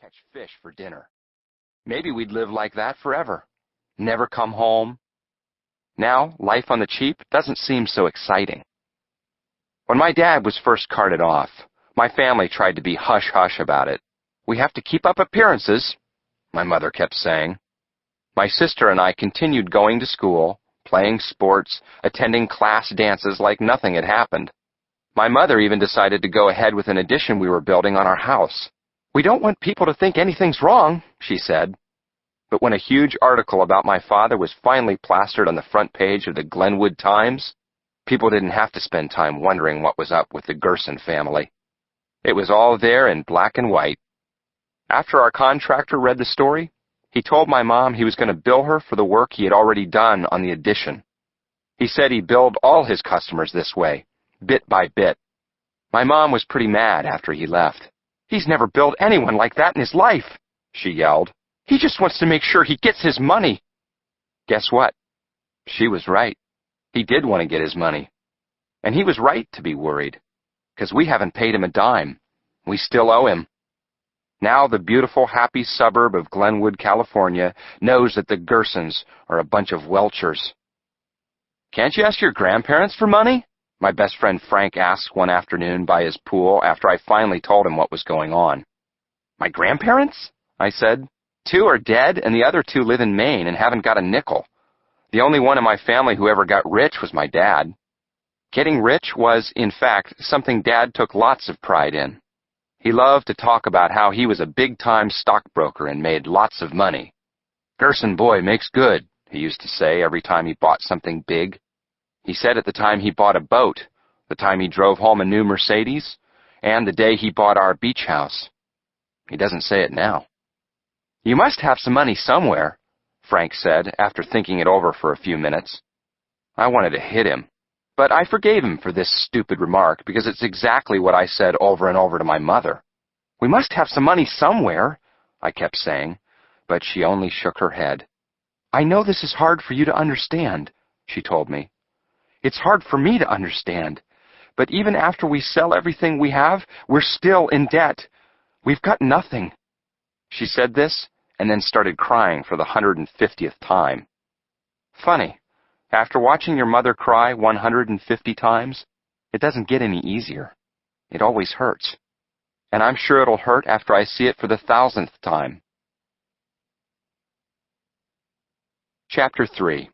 catch fish for dinner. Maybe we'd live like that forever. Never come home. Now, life on the cheap doesn't seem so exciting. When my dad was first carted off, my family tried to be hush-hush about it. "We have to keep up appearances," my mother kept saying. My sister and I continued going to school, playing sports, attending class dances like nothing had happened. My mother even decided to go ahead with an addition we were building on our house. "We don't want people to think anything's wrong," she said. But when a huge article about my father was finally plastered on the front page of the Glenwood Times, people didn't have to spend time wondering what was up with the Gerson family. It was all there in black and white. After our contractor read the story, he told my mom he was going to bill her for the work he had already done on the addition. He said he billed all his customers this way, bit by bit. My mom was pretty mad after he left. "He's never billed anyone like that in his life," she yelled. "He just wants to make sure he gets his money." Guess what? She was right. He did want to get his money. And he was right to be worried, because we haven't paid him a dime. We still owe him. Now the beautiful, happy suburb of Glenwood, California, knows that the Gersons are a bunch of welchers. "Can't you ask your grandparents for money?" my best friend Frank asked one afternoon by his pool after I finally told him what was going on. "My grandparents?" I said. "Two are dead, and the other two live in Maine and haven't got a nickel. The only one in my family who ever got rich was my dad." Getting rich was, in fact, something Dad took lots of pride in. He loved to talk about how he was a big-time stockbroker and made lots of money. "Gerson boy makes good," he used to say every time he bought something big. He said it the time he bought a boat, the time he drove home a new Mercedes, and the day he bought our beach house. He doesn't say it now. "You must have some money somewhere," Frank said after thinking it over for a few minutes. I wanted to hit him, but I forgave him for this stupid remark because it's exactly what I said over and over to my mother. "We must have some money somewhere," I kept saying, but she only shook her head. "I know this is hard for you to understand," she told me. "It's hard for me to understand, but even after we sell everything we have, we're still in debt. We've got nothing." She said this and then started crying for the 150th time. Funny, after watching your mother cry 150 times, it doesn't get any easier. It always hurts. And I'm sure it'll hurt after I see it for the 1,000th time. Chapter 3.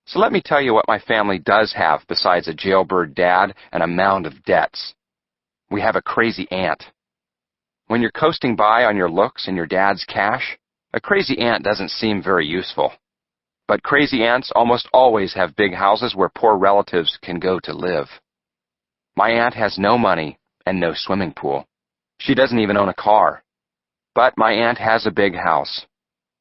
So let me tell you what my family does have besides a jailbird dad and a mound of debts. We have a crazy aunt. When you're coasting by on your looks and your dad's cash, a crazy aunt doesn't seem very useful. But crazy aunts almost always have big houses where poor relatives can go to live. My aunt has no money and no swimming pool. She doesn't even own a car. But my aunt has a big house.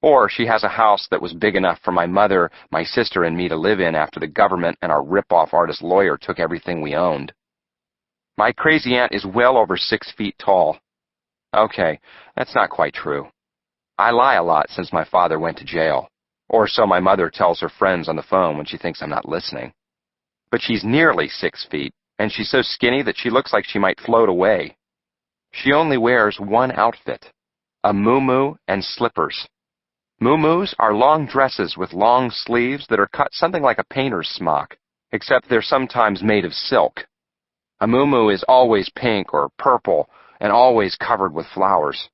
Or she has a house that was big enough for my mother, my sister, and me to live in after the government and our rip-off artist lawyer took everything we owned. My crazy aunt is well over 6 feet tall. Okay, that's not quite true. I lie a lot since my father went to jail, or so my mother tells her friends on the phone when she thinks I'm not listening. But she's nearly 6 feet, and she's so skinny that she looks like she might float away. She only wears one outfit, a muumuu and slippers. Muumuus are long dresses with long sleeves that are cut something like a painter's smock, except they're sometimes made of silk. A muumuu is always pink or purple, and always covered with flowers.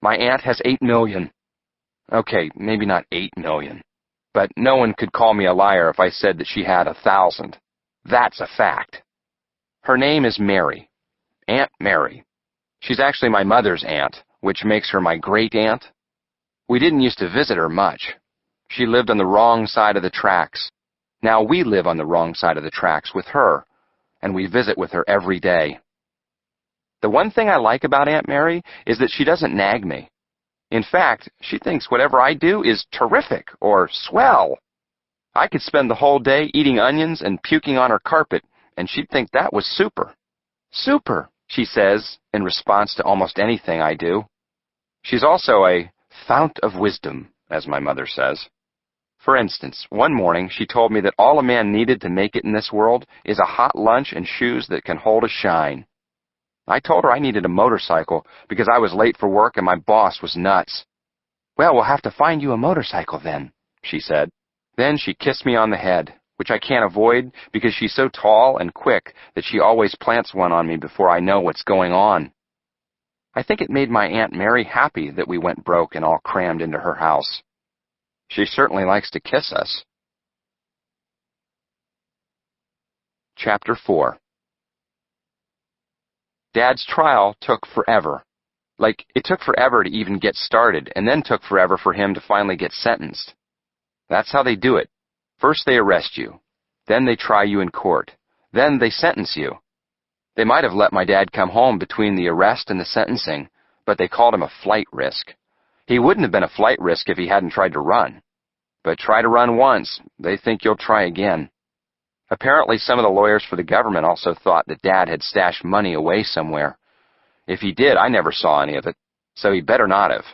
My aunt has 8 million. Okay, maybe not 8 million. But no one could call me a liar if I said that she had 1,000. That's a fact. Her name is Mary. Aunt Mary. She's actually my mother's aunt, which makes her my great-aunt. We didn't used to visit her much. She lived on the wrong side of the tracks. Now we live on the wrong side of the tracks with her, and we visit with her every day. The one thing I like about Aunt Mary is that she doesn't nag me. In fact, she thinks whatever I do is terrific or swell. I could spend the whole day eating onions and puking on her carpet, and she'd think that was super. Super, she says, in response to almost anything I do. She's also a fount of wisdom, as my mother says. For instance, one morning she told me that all a man needed to make it in this world is a hot lunch and shoes that can hold a shine. I told her I needed a motorcycle because I was late for work and my boss was nuts. "Well, we'll have to find you a motorcycle then," she said. Then she kissed me on the head, which I can't avoid because she's so tall and quick that she always plants one on me before I know what's going on. I think it made my Aunt Mary happy that we went broke and all crammed into her house. She certainly likes to kiss us. Chapter 4. Dad's trial took forever. Like, it took forever to even get started, and then took forever for him to finally get sentenced. That's how they do it. First they arrest you. Then they try you in court. Then they sentence you. They might have let my dad come home between the arrest and the sentencing, but they called him a flight risk. He wouldn't have been a flight risk if he hadn't tried to run. But try to run once, they think you'll try again. Apparently some of the lawyers for the government also thought that Dad had stashed money away somewhere. If he did, I never saw any of it, so he better not have.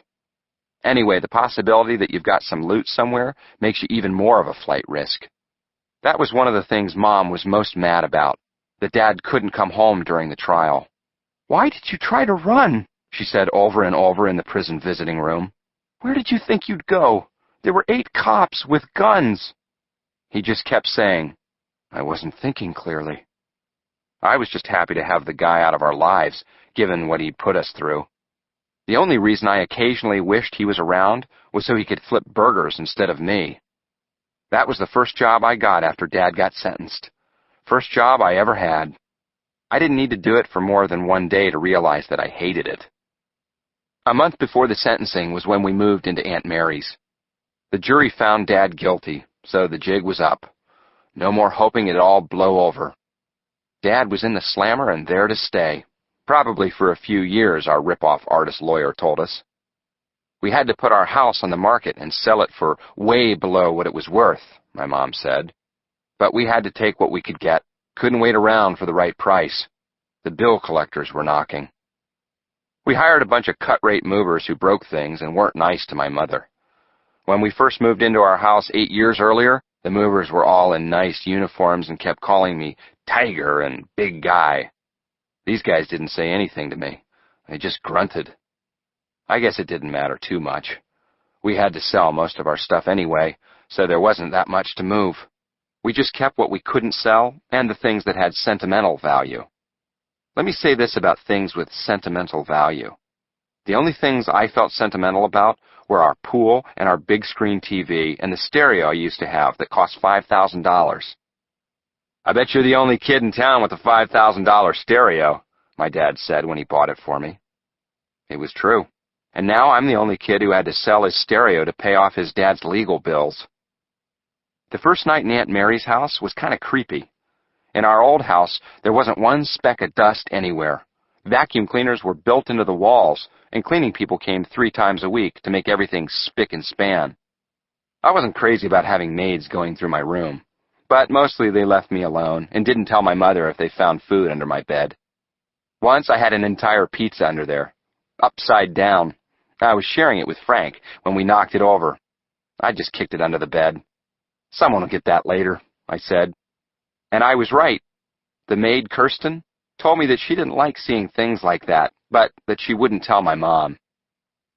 Anyway, the possibility that you've got some loot somewhere makes you even more of a flight risk. That was one of the things Mom was most mad about, that Dad couldn't come home during the trial. "Why did you try to run?" she said over and over in the prison visiting room. "Where did you think you'd go? There were 8 cops with guns." He just kept saying, "I wasn't thinking clearly." I was just happy to have the guy out of our lives, given what he'd put us through. The only reason I occasionally wished he was around was so he could flip burgers instead of me. That was the first job I got after Dad got sentenced. First job I ever had. I didn't need to do it for more than one day to realize that I hated it. A month before the sentencing was when we moved into Aunt Mary's. The jury found Dad guilty, so the jig was up. No more hoping it'd all blow over. Dad was in the slammer and there to stay. Probably for a few years, our rip-off artist lawyer told us. We had to put our house on the market and sell it for way below what it was worth, my mom said. But we had to take what we could get. Couldn't wait around for the right price. The bill collectors were knocking. We hired a bunch of cut-rate movers who broke things and weren't nice to my mother. When we first moved into our house 8 years earlier, the movers were all in nice uniforms and kept calling me Tiger and Big Guy. These guys didn't say anything to me. They just grunted. I guess it didn't matter too much. We had to sell most of our stuff anyway, so there wasn't that much to move. We just kept what we couldn't sell and the things that had sentimental value. Let me say this about things with sentimental value. The only things I felt sentimental about were our pool and our big screen TV and the stereo I used to have that cost $5,000. "I bet you're the only kid in town with a $5,000 stereo," my dad said when he bought it for me. It was true. And now I'm the only kid who had to sell his stereo to pay off his dad's legal bills. The first night in Aunt Mary's house was kind of creepy. In our old house, there wasn't one speck of dust anywhere. Vacuum cleaners were built into the walls, and cleaning people came 3 times a week to make everything spick and span. I wasn't crazy about having maids going through my room, but mostly they left me alone and didn't tell my mother if they found food under my bed. Once I had an entire pizza under there, upside down. I was sharing it with Frank when we knocked it over. I just kicked it under the bed. "Someone will get that later," I said. And I was right. The maid, Kirsten, told me that she didn't like seeing things like that, but that she wouldn't tell my mom.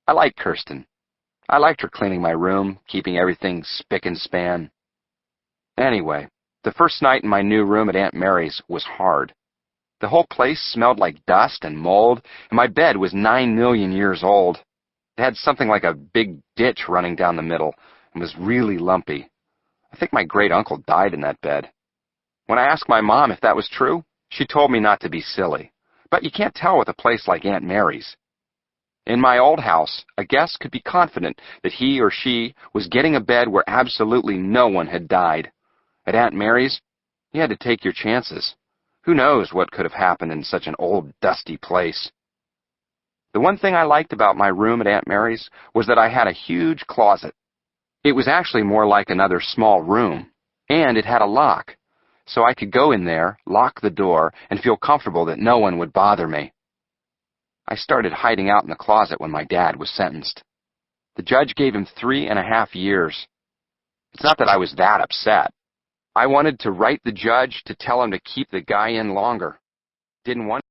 I liked Kirsten. I liked her cleaning my room, keeping everything spick and span. Anyway, the first night in my new room at Aunt Mary's was hard. The whole place smelled like dust and mold, and my bed was 9 million years old. It had something like a big ditch running down the middle and was really lumpy. I think my great-uncle died in that bed. When I asked my mom if that was true, she told me not to be silly. But you can't tell with a place like Aunt Mary's. In my old house, a guest could be confident that he or she was getting a bed where absolutely no one had died. At Aunt Mary's, you had to take your chances. Who knows what could have happened in such an old, dusty place? The one thing I liked about my room at Aunt Mary's was that I had a huge closet. It was actually more like another small room, and it had a lock, so I could go in there, lock the door, and feel comfortable that no one would bother me. I started hiding out in the closet when my dad was sentenced. The judge gave him 3.5 years. It's not that I was that upset. I wanted to write the judge to tell him to keep the guy in longer. Didn't want